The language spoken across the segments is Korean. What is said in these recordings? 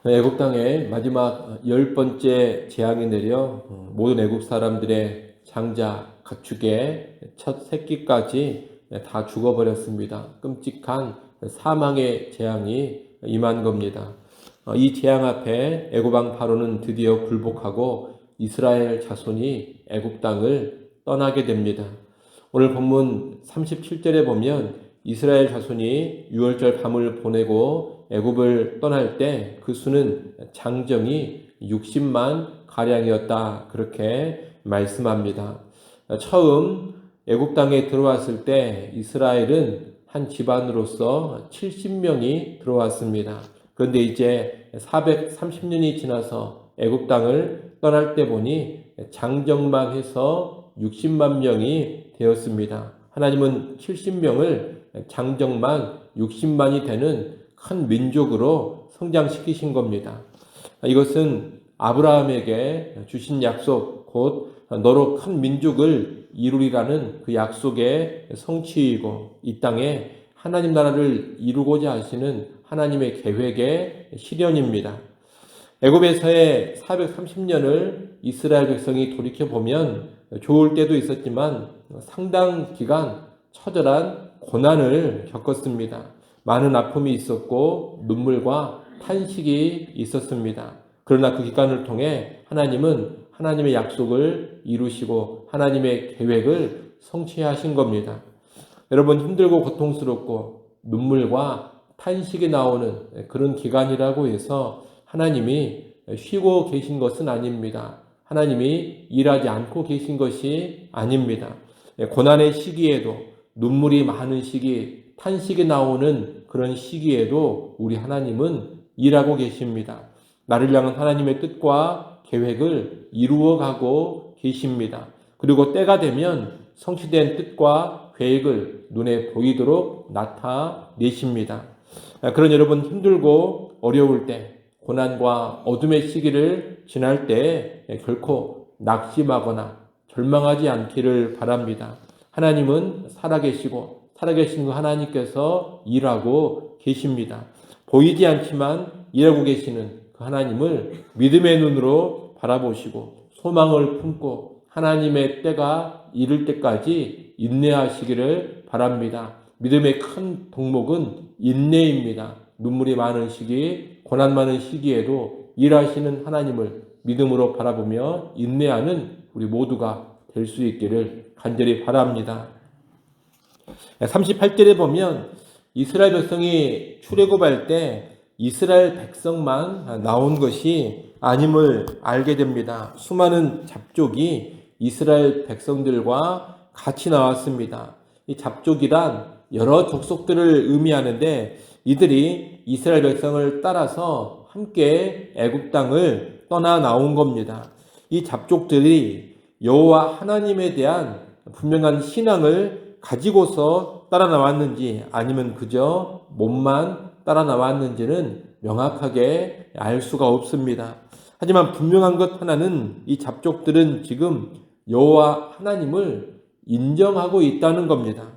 애국 땅에 마지막 10번째 재앙이 내려 모든 애국 사람들의 장자, 가축의 첫 새끼까지 다 죽어버렸습니다. 끔찍한 사망의 재앙이 임한 겁니다. 이 재앙 앞에 애굽 왕 바로는 드디어 굴복하고 이스라엘 자손이 애굽 땅을 떠나게 됩니다. 오늘 본문 37절에 보면 이스라엘 자손이 유월절 밤을 보내고 애굽을 떠날 때 그 수는 장정이 60만 가량이었다, 그렇게 말씀합니다. 처음 애굽 땅에 들어왔을 때 이스라엘은 한 집안으로서 70명이 들어왔습니다. 그런데 이제 430년이 지나서 애굽 땅을 떠날 때 보니 장정만 해서 60만 명이 되었습니다. 하나님은 70명을 장정만 60만이 되는 큰 민족으로 성장시키신 겁니다. 이것은 아브라함에게 주신 약속, 곧 너로 큰 민족을 이루리라는 그 약속의 성취이고, 이 땅에 하나님 나라를 이루고자 하시는 하나님의 계획의 실현입니다. 애굽에서의 430년을 이스라엘 백성이 돌이켜보면 좋을 때도 있었지만 상당 기간 처절한 고난을 겪었습니다. 많은 아픔이 있었고 눈물과 탄식이 있었습니다. 그러나 그 기간을 통해 하나님은 하나님의 약속을 이루시고 하나님의 계획을 성취하신 겁니다. 여러분, 힘들고 고통스럽고 눈물과 탄식이 나오는 그런 기간이라고 해서 하나님이 쉬고 계신 것은 아닙니다. 하나님이 일하지 않고 계신 것이 아닙니다. 고난의 시기에도, 눈물이 많은 시기, 탄식이 나오는 그런 시기에도 우리 하나님은 일하고 계십니다. 나를 향한 하나님의 뜻과 계획을 이루어가고 계십니다. 그리고 때가 되면 성취된 뜻과 계획을 눈에 보이도록 나타내십니다. 그런 여러분, 힘들고 어려울 때, 고난과 어둠의 시기를 지날 때 결코 낙심하거나 절망하지 않기를 바랍니다. 하나님은 살아계시고 살아계신 그 하나님께서 일하고 계십니다. 보이지 않지만 일하고 계시는 그 하나님을 믿음의 눈으로 바라보시고 소망을 품고 하나님의 때가 이를 때까지 인내하시기를 바랍니다. 믿음의 큰 덕목은 인내입니다. 눈물이 많은 시기, 고난 많은 시기에도 일하시는 하나님을 믿음으로 바라보며 인내하는 우리 모두가 될 수 있기를 간절히 바랍니다. 38절에 보면 이스라엘 백성이 출애굽할 때 이스라엘 백성만 나온 것이 아님을 알게 됩니다. 수많은 잡족이 이스라엘 백성들과 같이 나왔습니다. 이 잡족이란 여러 족속들을 의미하는데 이들이 이스라엘 백성을 따라서 함께 애굽 땅을 떠나 나온 겁니다. 이 잡족들이 여호와 하나님에 대한 분명한 신앙을 가지고서 따라 나왔는지 아니면 그저 몸만 따라 나왔는지는 명확하게 알 수가 없습니다. 하지만 분명한 것 하나는 이 잡족들은 지금 여호와 하나님을 인정하고 있다는 겁니다.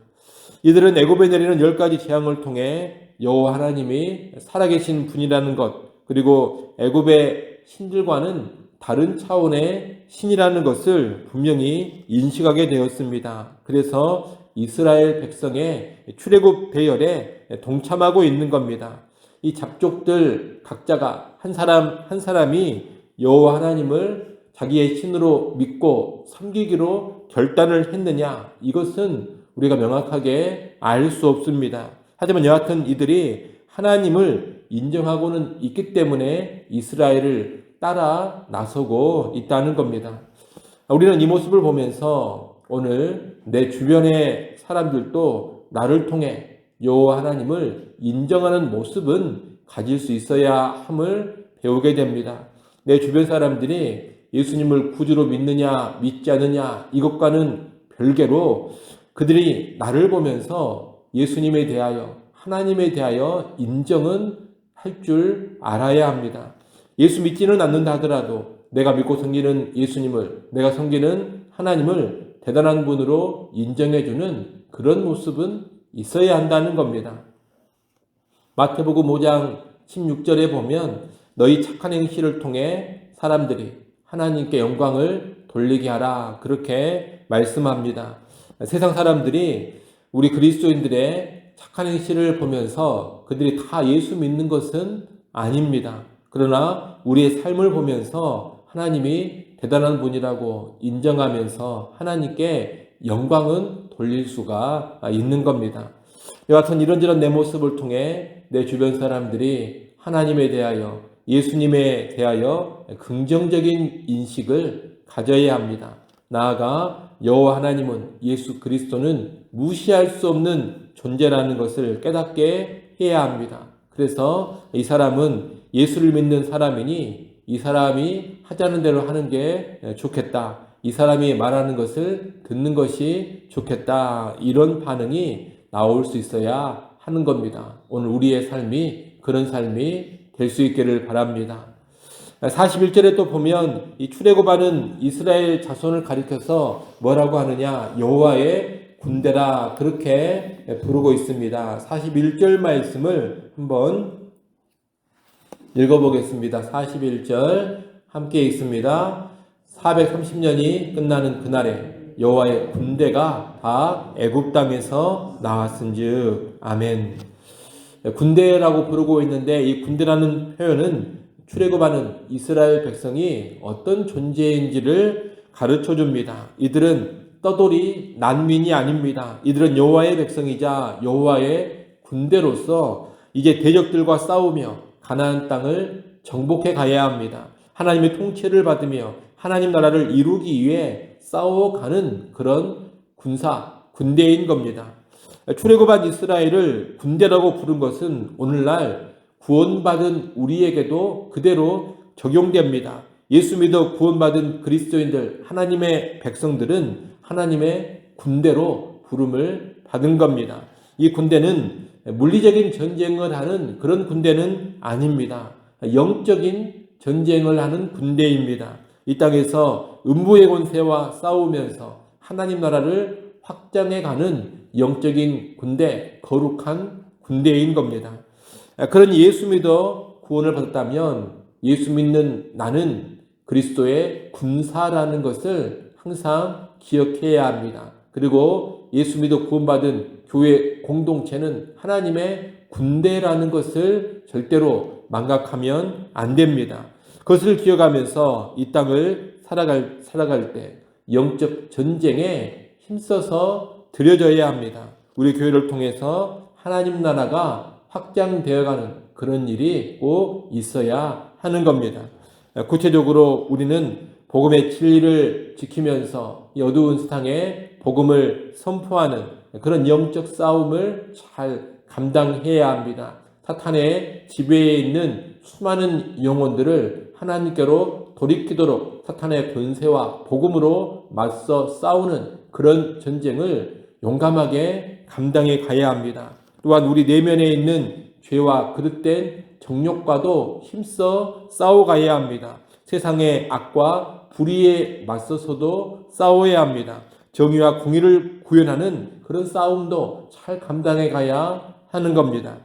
이들은 애굽에 내리는 10가지 재앙을 통해 여호와 하나님이 살아계신 분이라는 것, 그리고 애굽의 신들과는 다른 차원의 신이라는 것을 분명히 인식하게 되었습니다. 그래서 이스라엘 백성의 출애굽 배열에 동참하고 있는 겁니다. 이 잡족들 각자가 한 사람 한 사람이 여호와 하나님을 자기의 신으로 믿고 섬기기로 결단을 했느냐, 이것은 우리가 명확하게 알 수 없습니다. 하지만 여하튼 이들이 하나님을 인정하고는 있기 때문에 이스라엘을 따라 나서고 있다는 겁니다. 우리는 이 모습을 보면서 오늘 내 주변의 사람들도 나를 통해 여호와 하나님을 인정하는 모습은 가질 수 있어야 함을 배우게 됩니다. 내 주변 사람들이 예수님을 구주로 믿느냐 믿지 않느냐 이것과는 별개로 그들이 나를 보면서 예수님에 대하여 하나님에 대하여 인정은 할 줄 알아야 합니다. 예수 믿지는 않는다 하더라도 내가 믿고 섬기는 예수님을, 내가 섬기는 하나님을 대단한 분으로 인정해주는 그런 모습은 있어야 한다는 겁니다. 마태복음 5장 16절에 보면 너희 착한 행실을 통해 사람들이 하나님께 영광을 돌리게 하라. 그렇게 말씀합니다. 세상 사람들이 우리 그리스도인들의 착한 행실을 보면서 그들이 다 예수 믿는 것은 아닙니다. 그러나 우리의 삶을 보면서 하나님이 대단한 분이라고 인정하면서 하나님께 영광은 돌릴 수가 있는 겁니다. 이와 같은 이런저런 내 모습을 통해 내 주변 사람들이 하나님에 대하여, 예수님에 대하여 긍정적인 인식을 가져야 합니다. 나아가 여호와 하나님은, 예수 그리스도는 무시할 수 없는 존재라는 것을 깨닫게 해야 합니다. 그래서 이 사람은 예수를 믿는 사람이니 이 사람이 하자는 대로 하는 게 좋겠다. 이 사람이 말하는 것을 듣는 것이 좋겠다. 이런 반응이 나올 수 있어야 하는 겁니다. 오늘 우리의 삶이 그런 삶이 될 수 있기를 바랍니다. 41절에 또 보면 이 출애굽하는 이스라엘 자손을 가리켜서 뭐라고 하느냐? 여호와의 군대라 그렇게 부르고 있습니다. 41절 말씀을 한번 읽어보겠습니다. 41절 함께 읽습니다. 430년이 끝나는 그날에 여호와의 군대가 다 애굽 땅에서 나왔은즉. 아멘. 군대라고 부르고 있는데 이 군대라는 표현은 출애굽하는 이스라엘 백성이 어떤 존재인지를 가르쳐 줍니다. 이들은 떠돌이 난민이 아닙니다. 이들은 여호와의 백성이자 여호와의 군대로서 이제 대적들과 싸우며 가나안 땅을 정복해 가야 합니다. 하나님의 통치를 받으며 하나님 나라를 이루기 위해 싸워가는 그런 군대인 겁니다. 출애굽한 이스라엘을 군대라고 부른 것은 오늘날 구원받은 우리에게도 그대로 적용됩니다. 예수 믿어 구원받은 그리스도인들, 하나님의 백성들은 하나님의 군대로 부름을 받은 겁니다. 이 군대는 물리적인 전쟁을 하는 그런 군대는 아닙니다. 영적인 전쟁을 하는 군대입니다. 이 땅에서 음부의 권세와 싸우면서 하나님 나라를 확장해가는 영적인 군대, 거룩한 군대인 겁니다. 그러니 예수 믿어 구원을 받았다면 예수 믿는 나는 그리스도의 군사라는 것을 항상 기억해야 합니다. 그리고 예수 믿어 구원받은 교회 공동체는 하나님의 군대라는 것을 절대로 망각하면 안 됩니다. 그것을 기억하면서 이 땅을 살아갈 때 영적 전쟁에 힘써서 들여져야 합니다. 우리 교회를 통해서 하나님 나라가 확장되어가는 그런 일이 꼭 있어야 하는 겁니다. 구체적으로 우리는 복음의 진리를 지키면서 이 어두운 세상에 복음을 선포하는 그런 영적 싸움을 잘 감당해야 합니다. 사탄의 지배에 있는 수많은 영혼들을 하나님께로 돌이키도록 사탄의 권세와 복음으로 맞서 싸우는 그런 전쟁을 용감하게 감당해 가야 합니다. 또한 우리 내면에 있는 죄와 그릇된 정욕과도 힘써 싸워가야 합니다. 세상의 악과 불의에 맞서서도 싸워야 합니다. 정의와 공의를 구현하는 그런 싸움도 잘 감당해 가야 하는 겁니다.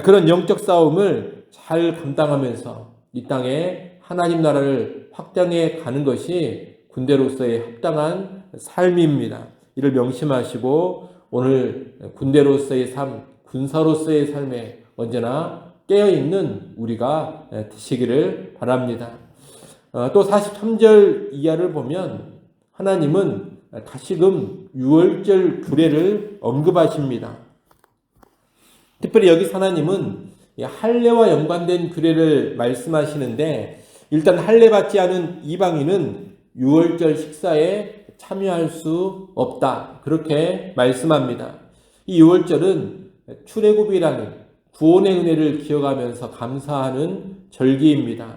그런 영적 싸움을 잘 감당하면서 이 땅에 하나님 나라를 확장해 가는 것이 군대로서의 합당한 삶입니다. 이를 명심하시고 오늘 군대로서의 삶, 군사로서의 삶에 언제나 깨어있는 우리가 되시기를 바랍니다. 또 43절 이하를 보면 하나님은 다시금 유월절 규례를 언급하십니다. 특별히 여기 하나님은 할례와 연관된 규례를 말씀하시는데 일단 할례 받지 않은 이방인은 유월절 식사에 참여할 수 없다. 그렇게 말씀합니다. 이 유월절은 출애굽이라는 구원의 은혜를 기억하면서 감사하는 절기입니다.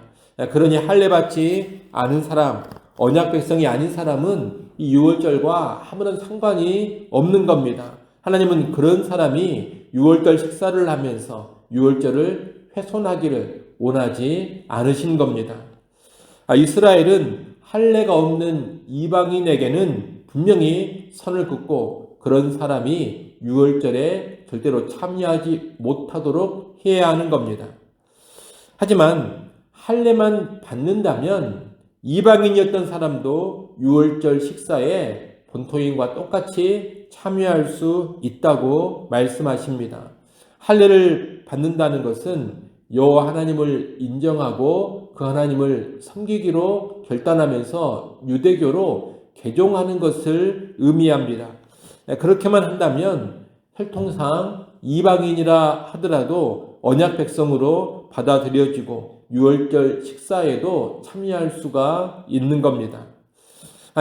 그러니 할례 받지 않은 사람, 언약 백성이 아닌 사람은 이 유월절과 아무런 상관이 없는 겁니다. 하나님은 그런 사람이 유월절 식사를 하면서 유월절을 훼손하기를 원하지 않으신 겁니다. 이스라엘은 할례가 없는 이방인에게는 분명히 선을 긋고 그런 사람이 유월절에 절대로 참여하지 못하도록 해야 하는 겁니다. 하지만 할례만 받는다면 이방인이었던 사람도 유월절 식사에 본토인과 똑같이 참여할 수 있다고 말씀하십니다. 할례를 받는다는 것은 여호와 하나님을 인정하고 그 하나님을 섬기기로 결단하면서 유대교로 개종하는 것을 의미합니다. 그렇게만 한다면 혈통상 이방인이라 하더라도 언약 백성으로 받아들여지고 유월절 식사에도 참여할 수가 있는 겁니다.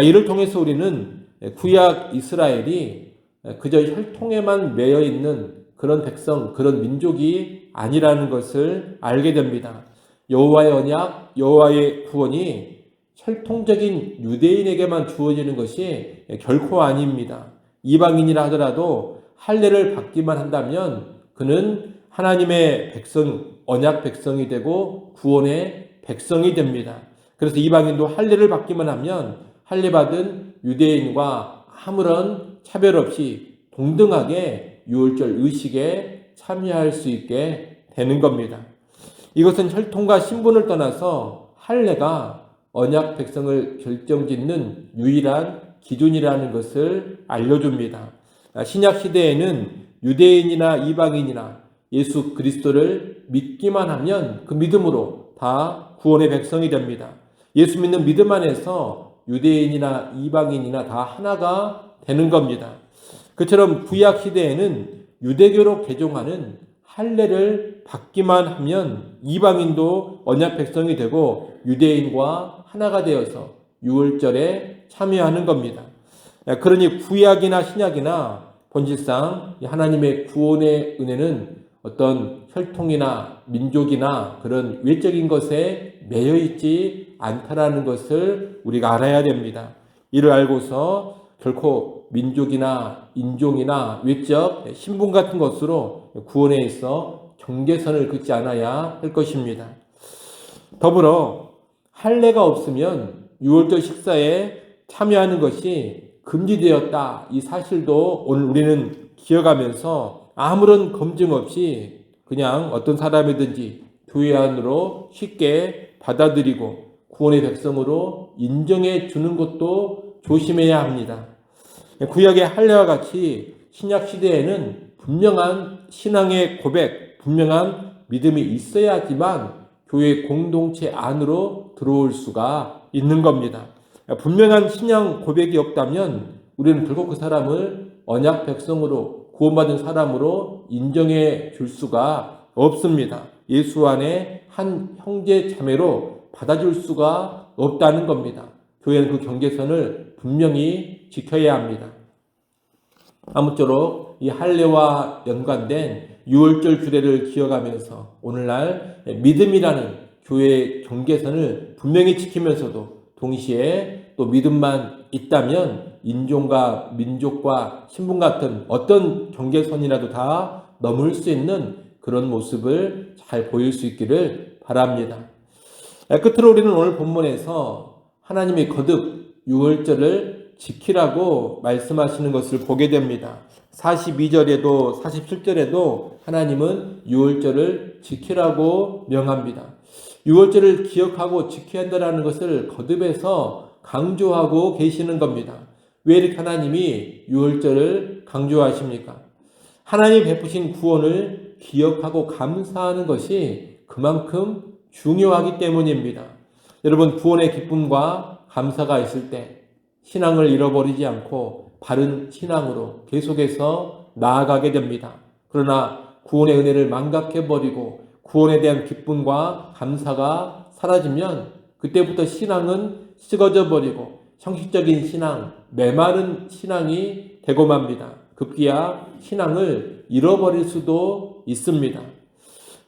이를 통해서 우리는 구약 이스라엘이 그저 혈통에만 매여 있는 그런 백성, 그런 민족이 아니라는 것을 알게 됩니다. 여호와의 언약, 여호와의 구원이 혈통적인 유대인에게만 주어지는 것이 결코 아닙니다. 이방인이라 하더라도 할례를 받기만 한다면 그는 하나님의 백성, 언약 백성이 되고 구원의 백성이 됩니다. 그래서 이방인도 할례를 받기만 하면 할례 받은 유대인과 아무런 차별 없이 동등하게 유월절 의식에 참여할 수 있게 되는 겁니다. 이것은 혈통과 신분을 떠나서 할례가 언약 백성을 결정짓는 유일한 기준이라는 것을 알려줍니다. 신약 시대에는 유대인이나 이방인이나 예수 그리스도를 믿기만 하면 그 믿음으로 다 구원의 백성이 됩니다. 예수 믿는 믿음 안에서 유대인이나 이방인이나 다 하나가 되는 겁니다. 그처럼 구약 시대에는 유대교로 개종하는 할례를 받기만 하면 이방인도 언약 백성이 되고 유대인과 하나가 되어서 유월절에 참여하는 겁니다. 그러니 구약이나 신약이나 본질상 하나님의 구원의 은혜는 어떤 혈통이나 민족이나 그런 외적인 것에 매여 있지 않다라는 것을 우리가 알아야 됩니다. 이를 알고서 결코 민족이나 인종이나 외적 신분 같은 것으로 구원에 있어 경계선을 긋지 않아야 할 것입니다. 더불어 할례가 없으면 유월절 식사에 참여하는 것이 금지되었다. 이 사실도 오늘 우리는 기억하면서 아무런 검증 없이 그냥 어떤 사람이든지 교회 안으로 쉽게 받아들이고 구원의 백성으로 인정해 주는 것도 조심해야 합니다. 구약의 할례와 같이 신약 시대에는 분명한 신앙의 고백, 분명한 믿음이 있어야지만 교회 공동체 안으로 들어올 수가 있는 겁니다. 분명한 신앙 고백이 없다면 우리는 결국 그 사람을 언약 백성으로 구원받은 사람으로 인정해 줄 수가 없습니다. 예수 안에 한 형제 자매로 받아줄 수가 없다는 겁니다. 교회는 그 경계선을 분명히 지켜야 합니다. 아무쪼록 이 할례와 연관된 유월절 규례를 기억하면서 오늘날 믿음이라는 교회의 경계선을 분명히 지키면서도 동시에 또 믿음만 있다면 인종과 민족과 신분 같은 어떤 경계선이라도 다 넘을 수 있는 그런 모습을 잘 보일 수 있기를 바랍니다. 끝으로 우리는 오늘 본문에서 하나님이 거듭 유월절을 지키라고 말씀하시는 것을 보게 됩니다. 42절에도 47절에도 하나님은 유월절을 지키라고 명합니다. 유월절을 기억하고 지켜야 한다는 것을 거듭해서 강조하고 계시는 겁니다. 왜 이렇게 하나님이 유월절을 강조하십니까? 하나님이 베푸신 구원을 기억하고 감사하는 것이 그만큼 중요하기 때문입니다. 여러분, 구원의 기쁨과 감사가 있을 때 신앙을 잃어버리지 않고 바른 신앙으로 계속해서 나아가게 됩니다. 그러나 구원의 은혜를 망각해버리고 구원에 대한 기쁨과 감사가 사라지면 그때부터 신앙은 식어져 버리고 형식적인 신앙, 메마른 신앙이 되고 맙니다. 급기야 신앙을 잃어버릴 수도 있습니다.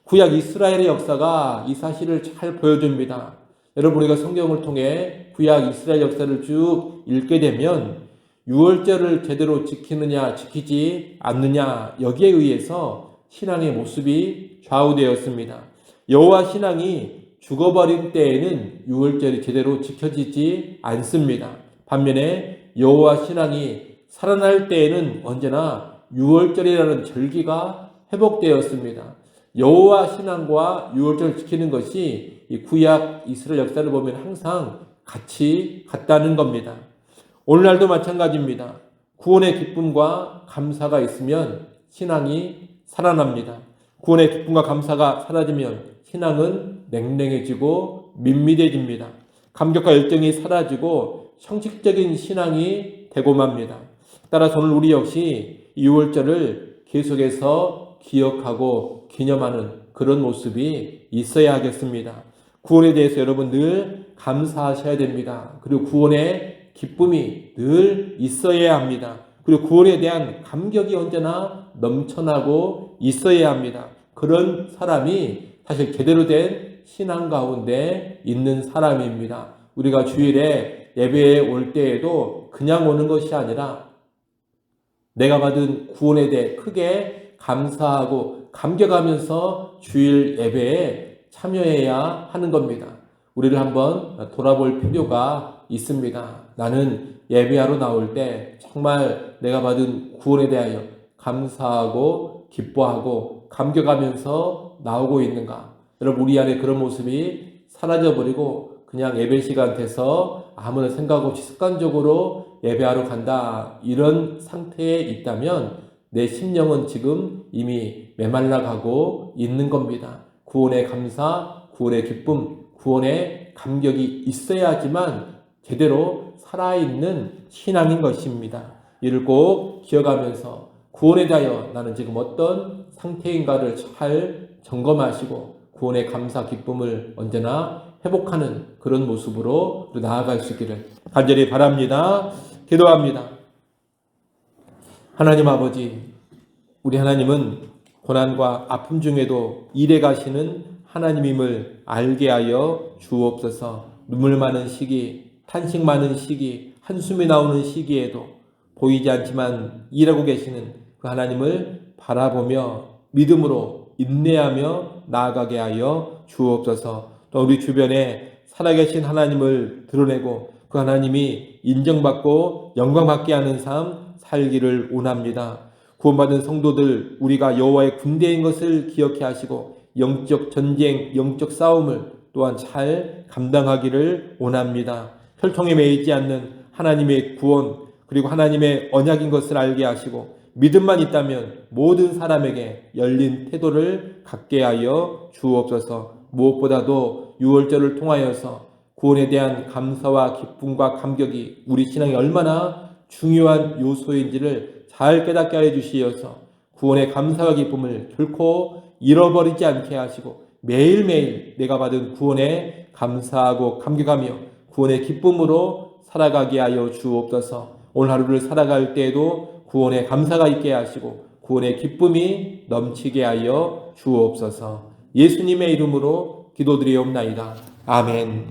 구약 이스라엘의 역사가 이 사실을 잘 보여줍니다. 여러분, 우리가 성경을 통해 구약 이스라엘 역사를 쭉 읽게 되면 유월절을 제대로 지키느냐 지키지 않느냐 여기에 의해서 신앙의 모습이 좌우되었습니다. 여호와 신앙이 죽어버린 때에는 유월절이 제대로 지켜지지 않습니다. 반면에 여호와 신앙이 살아날 때에는 언제나 유월절이라는 절기가 회복되었습니다. 여호와 신앙과 유월절을 지키는 것이 이 구약 이스라엘 역사를 보면 항상 같이 갔다는 겁니다. 오늘날도 마찬가지입니다. 구원의 기쁨과 감사가 있으면 신앙이 살아납니다. 구원의 기쁨과 감사가 사라지면 신앙은 냉랭해지고 밋밋해집니다. 감격과 열정이 사라지고 형식적인 신앙이 되고 맙니다. 따라서 오늘 우리 역시 6월절을 계속해서 기억하고 기념하는 그런 모습이 있어야 하겠습니다. 구원에 대해서 여러분 늘 감사하셔야 됩니다. 그리고 구원의 기쁨이 늘 있어야 합니다. 그리고 구원에 대한 감격이 언제나 넘쳐나고 있어야 합니다. 그런 사람이 사실 제대로 된 신앙 가운데 있는 사람입니다. 우리가 주일에 예배에 올 때에도 그냥 오는 것이 아니라 내가 받은 구원에 대해 크게 감사하고 감격하면서 주일 예배에 참여해야 하는 겁니다. 우리를 한번 돌아볼 필요가 있습니다. 나는 예배하러 나올 때 정말 내가 받은 구원에 대하여 감사하고 기뻐하고 감격하면서 나오고 있는가? 여러분 우리 안에 그런 모습이 사라져버리고 그냥 예배 시간 돼서 아무런 생각 없이 습관적으로 예배하러 간다 이런 상태에 있다면 내 심령은 지금 이미 메말라 가고 있는 겁니다. 구원의 감사, 구원의 기쁨, 구원의 감격이 있어야지만 제대로 살아있는 신앙인 것입니다. 이를 꼭 기억하면서 구원에 대하여 나는 지금 어떤 상태인가를 잘 점검하시고 구원의 감사, 기쁨을 언제나 회복하는 그런 모습으로 나아갈 수 있기를 간절히 바랍니다. 기도합니다. 하나님 아버지, 우리 하나님은 고난과 아픔 중에도 일해 가시는 하나님임을 알게 하여 주옵소서. 눈물 많은 시기, 탄식 많은 시기, 한숨이 나오는 시기에도 보이지 않지만 일하고 계시는 그 하나님을 바라보며 믿음으로 인내하며 나아가게 하여 주옵소서. 또 우리 주변에 살아계신 하나님을 드러내고 그 하나님이 인정받고 영광받게 하는 삶 살기를 원합니다. 구원받은 성도들 우리가 여호와의 군대인 것을 기억해 하시고 영적 전쟁, 영적 싸움을 또한 잘 감당하기를 원합니다. 혈통에 매이지 않는 하나님의 구원 그리고 하나님의 언약인 것을 알게 하시고 믿음만 있다면 모든 사람에게 열린 태도를 갖게 하여 주옵소서. 무엇보다도 유월절을 통하여서 구원에 대한 감사와 기쁨과 감격이 우리 신앙에 얼마나 중요한 요소인지를 잘 깨닫게 하여 주시어서 구원의 감사와 기쁨을 결코 잃어버리지 않게 하시고 매일매일 내가 받은 구원에 감사하고 감격하며 구원의 기쁨으로 살아가게 하여 주옵소서. 오늘 하루를 살아갈 때에도 구원의 감사가 있게 하시고 구원의 기쁨이 넘치게 하여 주옵소서. 예수님의 이름으로 기도드리옵나이다. 아멘.